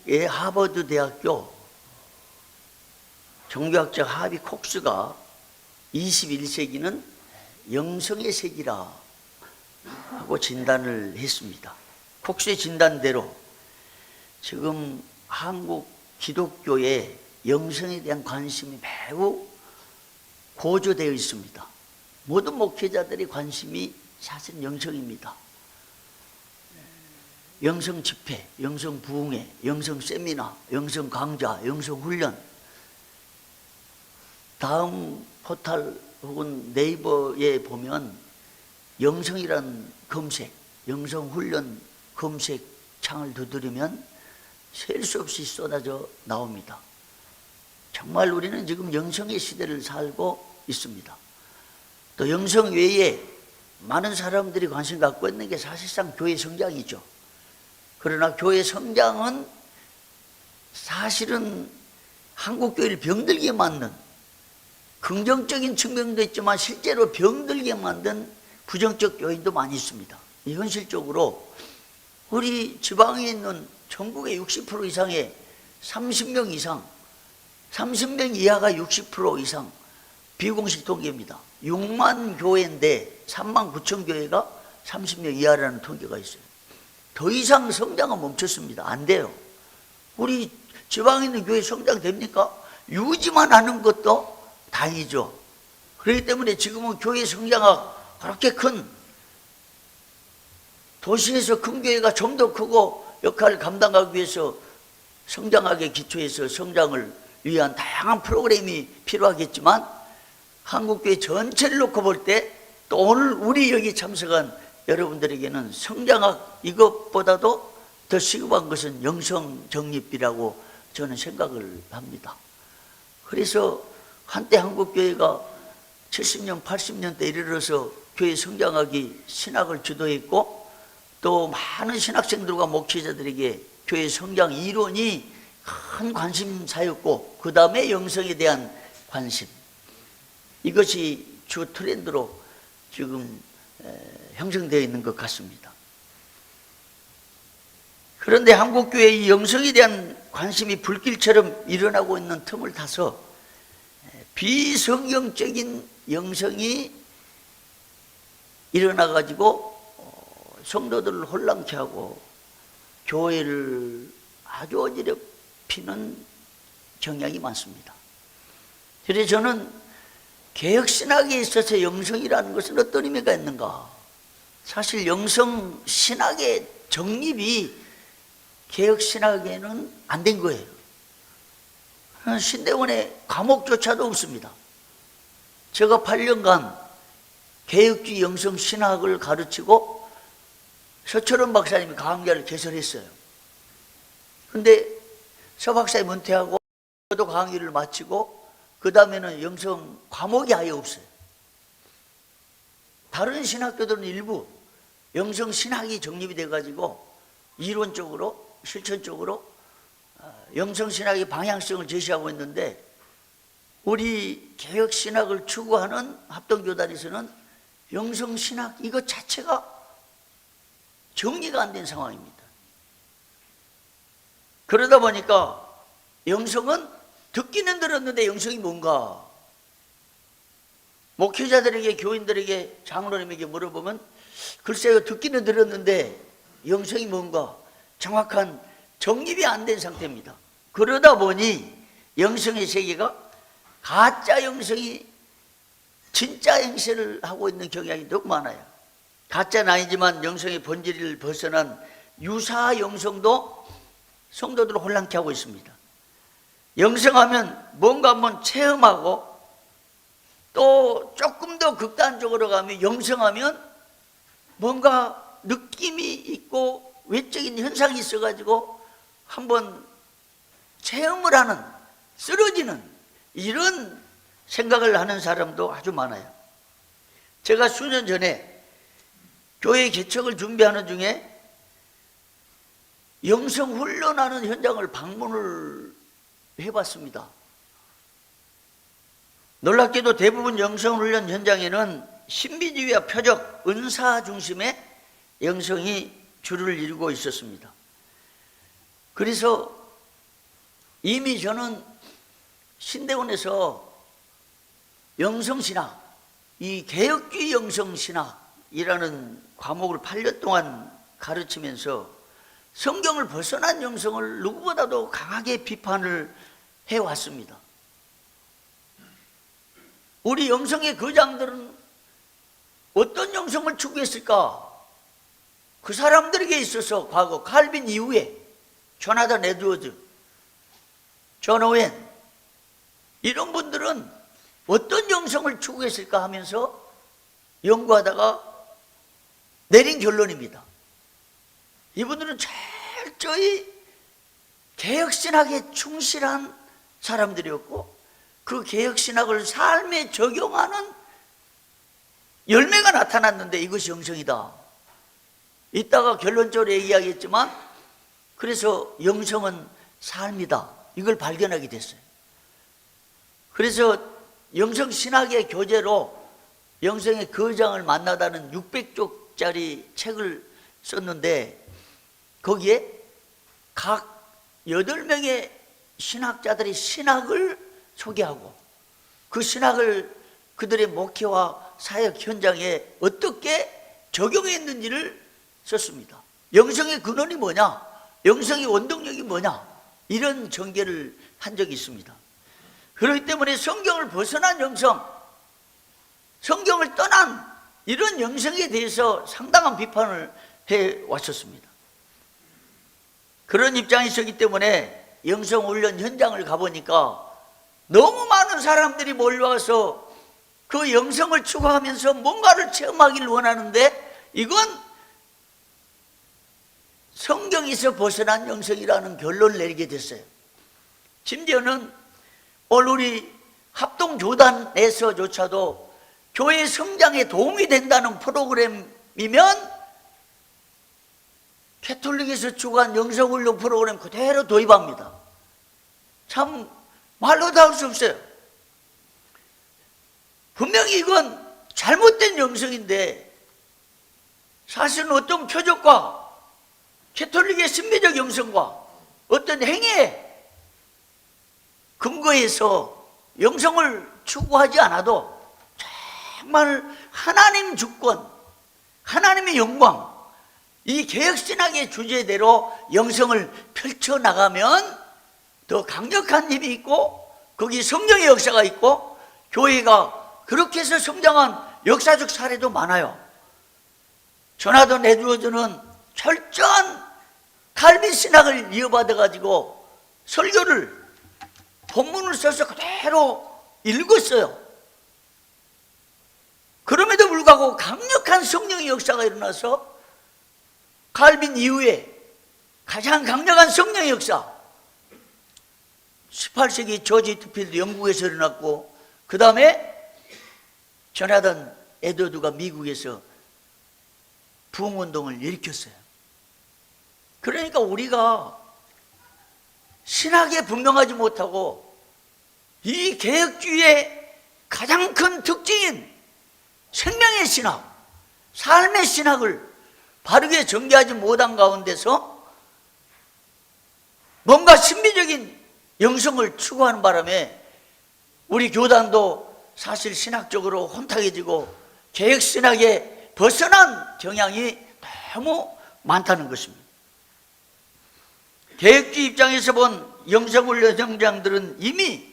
미국의 하버드 대학교 종교학자 하비 콕스가 21세기는 영성의 세기라 하고 진단을 했습니다. 콕스의 진단대로 지금 한국 기독교의 영성에 대한 관심이 매우 고조되어 있습니다. 모든 목회자들의 관심이 사실 영성입니다. 영성 집회, 영성 부흥회, 영성 세미나, 영성 강좌, 영성 훈련. 다음 포털 혹은 네이버에 보면 영성이란 검색, 영성 훈련 검색 창을 두드리면 셀 수 없이 쏟아져 나옵니다. 정말 우리는 지금 영성의 시대를 살고 있습니다. 또 영성 외에 많은 사람들이 관심 갖고 있는 게 사실상 교회 성장이죠. 그러나 교회 성장은 사실은 한국교회를 병들게 만든, 긍정적인 측면도 있지만 실제로 병들게 만든 부정적 요인도 많이 있습니다. 현실적으로 우리 지방에 있는 전국의 60% 이상의 30명 이상, 30명 이하가 60% 이상, 비공식 통계입니다. 6만 교회인데 3만 9천 교회가 30명 이하라는 통계가 있어요. 더 이상 성장은 멈췄습니다. 안 돼요. 우리 지방에 있는 교회 성장 됩니까? 유지만 하는 것도 다행이죠. 그렇기 때문에 지금은 교회 성장학 그렇게 큰 도시에서 큰 교회가 좀 더 크고 역할을 감당하기 위해서 성장학에 기초해서 성장을 위한 다양한 프로그램이 필요하겠지만 한국교회 전체를 놓고 볼 때 또 오늘 우리 여기 참석한 여러분들에게는 성장학 이것보다도 더 시급한 것은 영성 정립이라고 저는 생각을 합니다. 그래서 한때 한국교회가 70년, 80년대 이르러서 교회 성장학이 신학을 주도했고 또 많은 신학생들과 목회자들에게 교회 성장 이론이 큰 관심사였고 그 다음에 영성에 대한 관심, 이것이 주 트렌드로 지금 형성되어 있는 것 같습니다. 그런데 한국교회의 영성에 대한 관심이 불길처럼 일어나고 있는 틈을 타서 비성경적인 영성이 일어나가지고 성도들을 혼란케 하고 교회를 아주 어지럽히는 경향이 많습니다. 그래서 저는 개혁신학에 있어서 영성이라는 것은 어떤 의미가 있는가? 사실 영성신학의 정립이 개혁신학에는 안 된 거예요. 신대원에 과목조차도 없습니다. 제가 8년간 개혁주의 영성신학을 가르치고 서철원 박사님이 강좌를 개설했어요. 근데 서 박사님 은퇴하고 저도 강의를 마치고 그 다음에는 영성 과목이 아예 없어요. 다른 신학교들은 일부 영성신학이 정립이 돼가지고 이론적으로 실천적으로 영성신학의 방향성을 제시하고 있는데 우리 개혁신학을 추구하는 합동교단에서는 영성신학 이것 자체가 정리가 안 된 상황입니다. 그러다 보니까 영성은 듣기는 들었는데 영성이 뭔가? 목회자들에게, 교인들에게, 장로님에게 물어보면 글쎄요, 듣기는 들었는데 영성이 뭔가? 정확한 정립이 안 된 상태입니다. 그러다 보니 영성의 세계가 가짜 영성이 진짜 행세를 하고 있는 경향이 너무 많아요. 가짜는 아니지만 영성의 본질을 벗어난 유사 영성도 성도들을 혼란케 하고 있습니다. 영성하면 뭔가 한번 체험하고 또 조금 더 극단적으로 가면 영성하면 뭔가 느낌이 있고 외적인 현상이 있어가지고 한번 체험을 하는, 쓰러지는 이런 생각을 하는 사람도 아주 많아요. 제가 수년 전에 교회 개척을 준비하는 중에 영성 훈련하는 현장을 방문을 해봤습니다. 놀랍게도 대부분 영성 훈련 현장에는 신비주의와 표적, 은사 중심의 영성이 주를 이루고 있었습니다. 그래서 이미 저는 신대원에서 영성신학, 이 개혁주의 영성신학이라는 과목을 8년 동안 가르치면서 성경을 벗어난 영성을 누구보다도 강하게 비판을 해왔습니다. 우리 영성의 거장들은 어떤 영성을 추구했을까? 그 사람들에게 있어서 과거 칼빈 이후에 조나단 에드워즈, 존 오웬 이런 분들은 어떤 영성을 추구했을까 하면서 연구하다가 내린 결론입니다. 이분들은 철저히 개혁신학에 충실한 사람들이었고 그 개혁신학을 삶에 적용하는 열매가 나타났는데 이것이 영성이다. 이따가 결론적으로 얘기하겠지만 그래서 영성은 삶이다. 이걸 발견하게 됐어요. 그래서 영성신학의 교재로 영성의 거장을 만나다는 600쪽짜리 책을 썼는데 거기에 각 8명의 신학자들의 신학을 소개하고 그 신학을 그들의 목회와 사역 현장에 어떻게 적용했는지를 썼습니다. 영성의 근원이 뭐냐? 영성의 원동력이 뭐냐? 이런 전개를 한 적이 있습니다. 그렇기 때문에 성경을 벗어난 영성, 성경을 떠난 이런 영성에 대해서 상당한 비판을 해왔었습니다. 그런 입장이 있었기 때문에 영성훈련 현장을 가보니까 너무 많은 사람들이 몰려와서 그 영성을 추구하면서 뭔가를 체험하기를 원하는데 이건 성경에서 벗어난 영성이라는 결론을 내리게 됐어요. 심지어는 오늘 우리 합동교단에서조차도 교회 성장에 도움이 된다는 프로그램이면 캐톨릭에서 추구한 영성훈련 프로그램 그대로 도입합니다. 참 말로도 할 수 없어요. 분명히 이건 잘못된 영성인데 사실은 어떤 표적과 캐톨릭의 신비적 영성과 어떤 행위에 근거해서 영성을 추구하지 않아도 정말 하나님 주권, 하나님의 영광, 이 개혁신학의 주제대로 영성을 펼쳐나가면 더 강력한 힘이 있고 거기 성령의 역사가 있고 교회가 그렇게 해서 성장한 역사적 사례도 많아요. 조나단 에드워즈는 철저한 칼빈 신학을 이어받아가지고 설교를 본문을 써서 그대로 읽었어요. 그럼에도 불구하고 강력한 성령의 역사가 일어나서 칼빈 이후에 가장 강력한 성령의 역사 18세기 조지 휘트필드 영국에서 일어났고 그 다음에 조나단 에드워드가 미국에서 부흥운동을 일으켰어요. 그러니까 우리가 신학에 분명하지 못하고 이 개혁주의의 가장 큰 특징인 생명의 신학, 삶의 신학을 바르게 전개하지 못한 가운데서 뭔가 신비적인 영성을 추구하는 바람에 우리 교단도 사실 신학적으로 혼탁해지고 개혁신학에 벗어난 경향이 너무 많다는 것입니다. 개혁주의 입장에서 본 영성훈련 현장들은 이미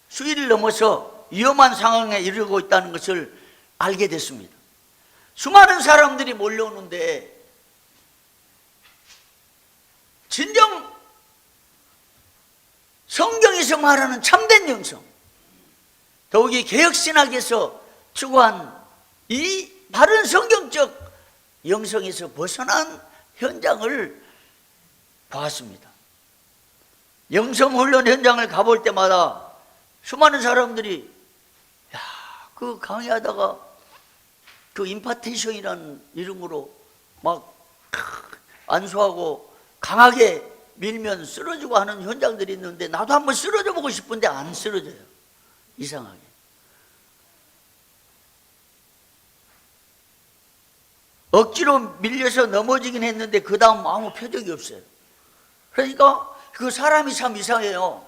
수위를 넘어서 위험한 상황에 이르고 있다는 것을 알게 됐습니다. 수많은 사람들이 몰려오는데 진정 성경에서 말하는 참된 영성, 더욱이 개혁신학에서 추구한 이 바른 성경적 영성에서 벗어난 현장을 보았습니다. 영성훈련 현장을 가볼 때마다 수많은 사람들이 그 강의하다가 그 임파테이션이라는 이름으로 막 안수하고 강하게 밀면 쓰러지고 하는 현장들이 있는데 나도 한번 쓰러져 보고 싶은데 안 쓰러져요. 이상하게. 억지로 밀려서 넘어지긴 했는데 그 다음 아무 표적이 없어요. 그러니까 그 사람이 참 이상해요.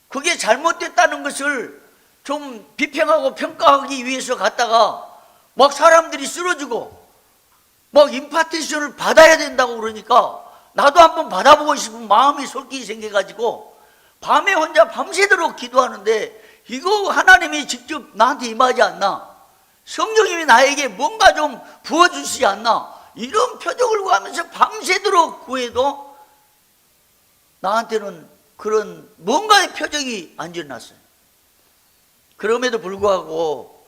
그게 잘못됐다는 것을 좀 비평하고 평가하기 위해서 갔다가 막 사람들이 쓰러지고 막 임파테이션을 받아야 된다고 그러니까 나도 한번 받아보고 싶은 마음이 솔깃이 생겨가지고 밤에 혼자 밤새도록 기도하는데 이거 하나님이 직접 나한테 임하지 않나? 성령님이 나에게 뭔가 좀 부어주시지 않나? 이런 표적을 구하면서 밤새도록 구해도 나한테는 그런 뭔가의 표적이 안 일어났어요. 그럼에도 불구하고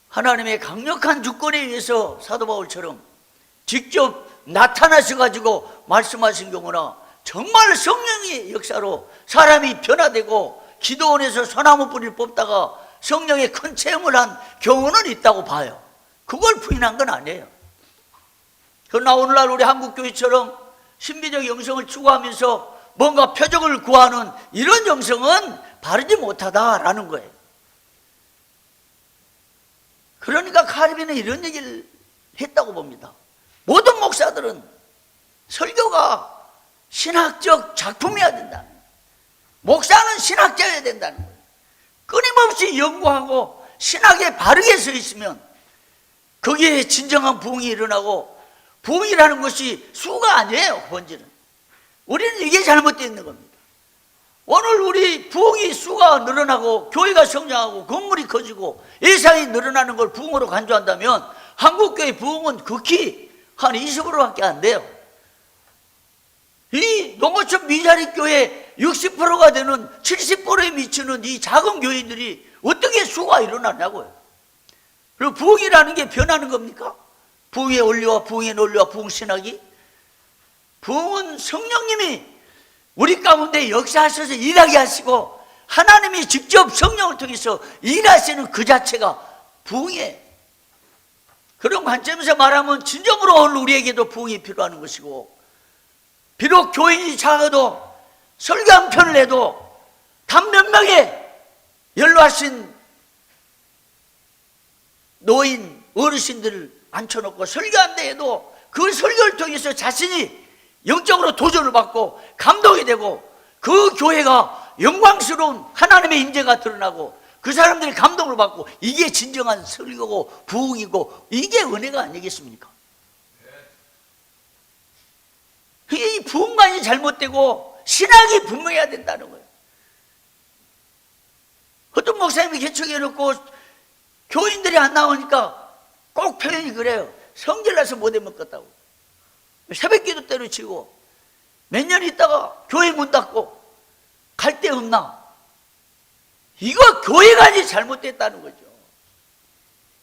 하나님의 강력한 주권에 의해서 사도 바울처럼 직접 나타나셔가지고 말씀하신 경우나 정말 성령의 역사로 사람이 변화되고 기도원에서 소나무 뿌리를 뽑다가 성령의 큰 체험을 한 경우는 있다고 봐요. 그걸 부인한 건 아니에요. 그러나 오늘날 우리 한국교회처럼 신비적 영성을 추구하면서 뭔가 표적을 구하는 이런 영성은 바르지 못하다라는 거예요. 그러니까 카르비는 이런 얘기를 했다고 봅니다. 모든 목사들은 설교가 신학적 작품이어야 된다. 목사는 신학자여야 된다는 거예요. 끊임없이 연구하고 신학에 바르게 서 있으면 거기에 진정한 부흥이 일어나고, 부흥이라는 것이 수가 아니에요. 본질은 우리는 이게 잘못되어 있는 겁니다. 오늘 우리 부흥이 수가 늘어나고 교회가 성장하고 건물이 커지고 예산이 늘어나는 걸 부흥으로 간주한다면 한국교회 부흥은 극히 한 20%밖에 안 돼요. 이 농어촌 미자리 교회 60%가 되는 70%에 미치는 이 작은 교회들이 어떻게 수가 일어나냐고요. 그리고 부흥이라는 게 변하는 겁니까? 부흥의 원리와 부흥의 논리와 부흥신학이? 부흥은 성령님이 우리 가운데 역사하셔서 일하게 하시고 하나님이 직접 성령을 통해서 일하시는 그 자체가 부흥이에요. 그런 관점에서 말하면 진정으로 오늘 우리에게도 부흥이 필요한 것이고, 비록 교인이 작아도 설교 한 편을 해도 단 몇 명의 연로하신 노인 어르신들을 앉혀놓고 설교한다 해도 그 설교를 통해서 자신이 영적으로 도전을 받고 감동이 되고 그 교회가 영광스러운 하나님의 임재가 드러나고 그 사람들이 감동을 받고, 이게 진정한 설교고 부흥이고 이게 은혜가 아니겠습니까? 이 부흥만이 잘못되고 신학이 분명해야 된다는 거예요. 어떤 목사님이 개척해놓고 교인들이 안 나오니까 꼭 표현이 그래요. 성질나서 못해 먹겠다고. 새벽기도 때려치고 몇 년 있다가 교회 문 닫고 갈 데 없나? 이거 교회관이 잘못됐다는 거죠.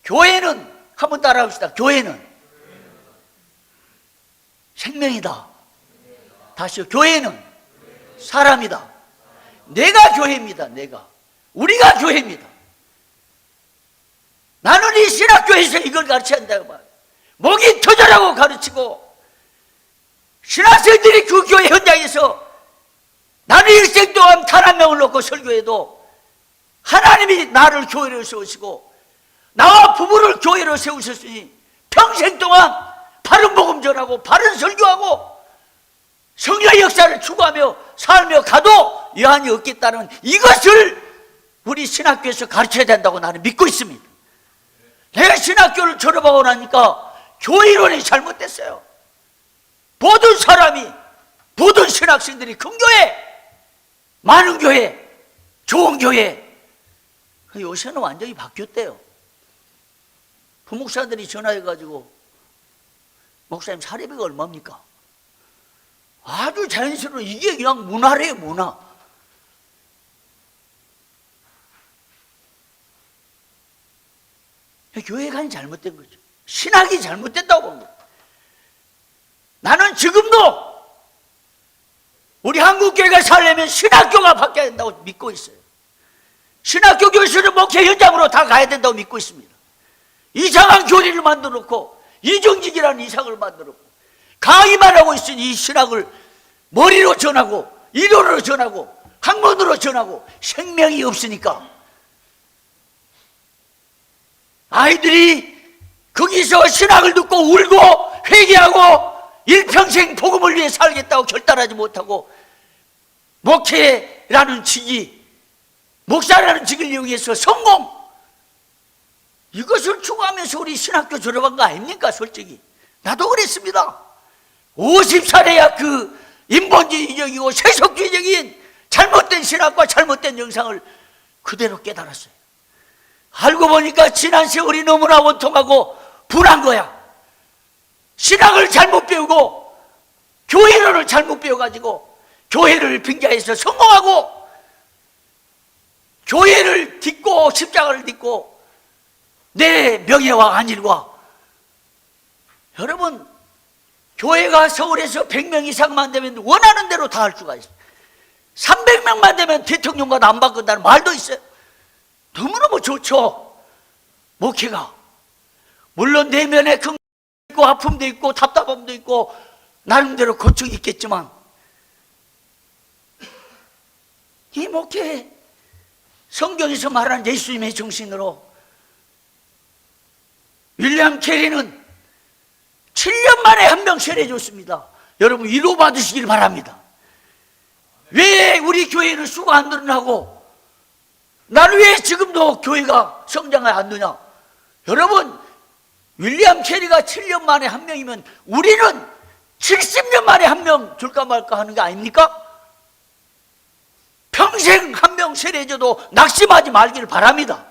교회는 한번 따라합시다. 교회는 생명이다. 다시요. 교회는 사람이다. 내가 교회입니다. 내가. 우리가 교회입니다. 나는 이 신학교에서 이걸 가르쳐야 한다고 봐요. 목이 터져라고 가르치고 신학생들이 그 교회 현장에서 나는 일생 동안 단 한 명을 놓고 설교해도 하나님이 나를 교회로 세우시고 나와 부부를 교회로 세우셨으니 평생 동안 바른 복음 전하고 바른 설교하고 성령의 역사를 추구하며 살며 가도 여한이 없겠다는 이것을 우리 신학교에서 가르쳐야 된다고 나는 믿고 있습니다. 내가 신학교를 졸업하고 나니까 교회론이 잘못됐어요. 모든 사람이, 모든 신학생들이 큰 교회, 많은 교회, 좋은 교회. 요새는 완전히 바뀌었대요. 부목사들이 전화해가지고 목사님 사례비가 얼마입니까? 아주 자연스러운, 이게 그냥 문화래요. 문화. 교회관이 잘못된 거죠. 신학이 잘못됐다고 봅니다. 나는 지금도 우리 한국교회가 살려면 신학교가 바뀌어야 된다고 믿고 있어요. 신학교 교실을 목회 현장으로 다 가야 된다고 믿고 있습니다. 이상한 교리를 만들어 놓고 이정직이라는 이상을 만들어 놓고 강의만 하고 있으니 이 신학을 머리로 전하고 이론으로 전하고 학문으로 전하고 생명이 없으니까 아이들이 거기서 신학을 듣고 울고 회개하고 일평생 복음을 위해 살겠다고 결단하지 못하고 목회라는 직위, 목사라는 직을 이용해서 성공, 이것을 추구하면서 우리 신학교 졸업한 거 아닙니까? 솔직히 나도 그랬습니다. 50살에야 그 인본주의적이고 세속주의적인 잘못된 신학과 잘못된 영상을 그대로 깨달았어요. 알고 보니까 지난 세월이 너무나 원통하고 분한 거야. 신학을 잘못 배우고 교회론을 잘못 배워가지고 교회를 빙자해서 성공하고 교회를 딛고 십자가를 딛고 내 명예와 안일과, 여러분 교회가 서울에서 100명 이상만 되면 원하는 대로 다 할 수가 있어요. 300명만 되면 대통령과도 안 바꾼다는 말도 있어요. 너무너무 좋죠, 목회가. 물론 내면에 긍정도 있고 아픔도 있고 답답함도 있고 나름대로 고충이 있겠지만, 이 목회, 성경에서 말하는 예수님의 정신으로 윌리엄 캐리는 7년 만에 한 명 세례해줬습니다. 여러분 위로 받으시길 바랍니다. 왜 우리 교회는 수가 안 늘어나고 나는 왜 지금도 교회가 성장을 안 되냐? 여러분 윌리엄 캐리가 7년 만에 한 명이면 우리는 70년 만에 한 명 줄까 말까 하는 게 아닙니까? 평생 한 명 세례해줘도 낙심하지 말기를 바랍니다.